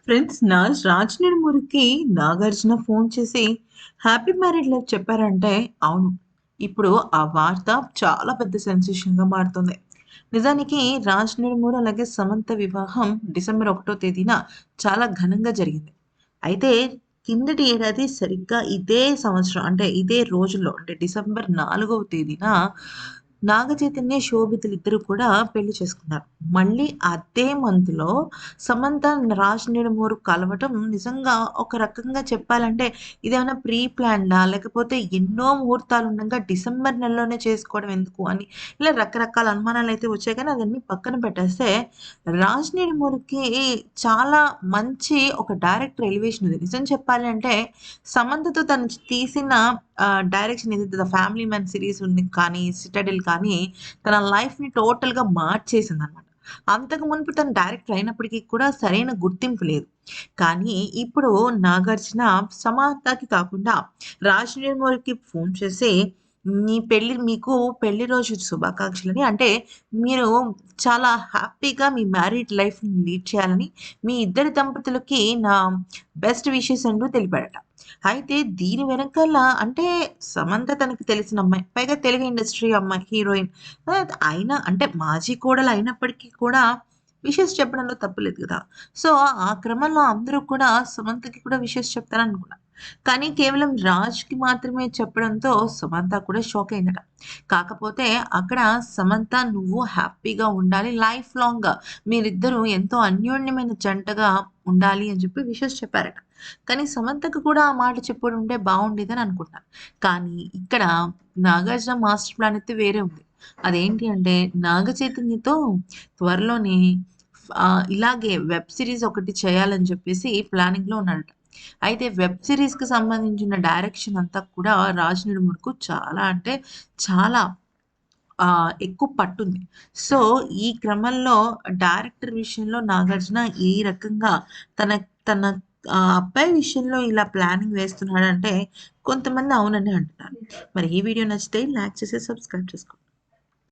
Friends Raj నందమూరికి Nagarjuna phone చేసి happy married life చెప్పారంటే అవును. ఇప్పుడు ఆ వార్త చాలా పెద్ద సెన్సేషన్‌గా మారుతుంది. నిజానికి రాజ్ నందమూరి అలాగే సమంత వివాహం డిసెంబర్ 1 తేదీన చాలా ఘనంగా జరిగింది. అయితే కిందటి ఏడాది సరిగ్గా ఇదే సంవత్సరం అంటే ఇదే రోజుల్లో అంటే డిసెంబర్ 4వ తేదీన నాగ చైతన్య, శోభితలిద్దరూ కూడా పెళ్లి చేసుకున్నారు. మళ్ళీ అదే మంత్‌లో సమంత, రాజ్ నందమూరి కలవటం నిజంగా ఒక రకంగా చెప్పాలంటే ఇదేమన్నా ప్రీ ప్లాన్డా? లేకపోతే ఎన్నో ముహూర్తాలు ఉండంగా డిసెంబర్ నెలలోనే చేసుకోవడం ఎందుకు అని ఇలా రకరకాల అనుమానాలైతే వచ్చాయి. కానీ అవన్నీ పక్కన పెట్టేస్తే రాజ్ నందమూరికి చాలా మంచి ఒక డైరెక్టర్ ఎలివేషన్ ఉంది. నిజం చెప్పాలి అంటే సమంతతో తను తీసిన డైరెక్షన్ ఏదైతే 'ద ఫ్యామిలీ మ్యాన్' సీరీస్ ఉంది కానీ, 'సిటాడెల్' కానీ తన లైఫ్‌ని టోటల్‌గా మార్చేసిందనమాట. అంతకు మునుపు తను డైరెక్టర్ అయినప్పటికీ కూడా సరైన గుర్తింపు లేదు. కానీ ఇప్పుడు నాగార్జున సమంతకి కాకుండా రాజ్ నందమూరికి ఫోన్ చేసి మీకు పెళ్లి రోజు శుభాకాంక్షలని అంటే మీరు చాలా హ్యాపీగా మీ మ్యారీడ్ లైఫ్‌ని లీడ్ చేయాలని మీ ఇద్దరి దంపతులకి నా బెస్ట్ విషెస్ అంటూ తెలిపాడట. అయితే దీని వెనకాల అంటే సమంత తనకి తెలిసిన అమ్మాయి. పైగా తెలుగు ఇండస్ట్రీ అమ్మాయి హీరోయిన్. అయినా అంటే మాజీ కోడలు అయినప్పటికీ కూడా విషెస్ చెప్పడంలో తప్పు లేదు గదా! సో, ఆ క్రమంలో అందరూ కూడా సమంతకి కూడా విషెస్ చెప్తారనుకున్నా. కానీ కేవలం రాజ్‌కి మాత్రమే చెప్పడంతో సమంత కూడా షాక్ అయిందట. కాకపోతే అక్కడ సమంత నువ్వు హ్యాపీగా ఉండాలి. లైఫ్ లాంగ్ మీరిద్దరూ ఎంతో అన్యోన్యమైన జంటగా ఉండాలి అని చెప్పి విషెస్ చెప్పారట. కానీ సమంతకు కూడా ఆ మాట చెప్పుంటే బావుండేదని అనుకున్నా. కానీ ఇక్కడ నాగార్జున మాస్టర్ ప్లాన్ అయితే వేరే ఉంది. అదేంటి అంటే నాగ చైతన్యతో త్వరలోనే ఇలాగే వెబ్ సీరీస్ ఒకటి చేయాలని చెప్పేసి ప్లానింగ్‌లో ఉన్నాడట. అయితే వెబ్ సీరీస్‌కి సంబంధించిన డైరెక్షన్ అంతా కూడా రాజ్ నందమూరికి చాలా అంటే చాలా ఎక్కువ పట్టుంది. సో, ఈ క్రమంలో డైరెక్టర్ విషయంలో నాగార్జున ఏ రకంగా తన తన అబ్బాయి విషయంలో ఇలా ప్లానింగ్ వేస్తున్నాడంటే కొంతమంది అవుననే అంటున్నారు. మరి ఈ వీడియో నచ్చితే లైక్ చేసి సబ్స్క్రైబ్ చేసుకోండి.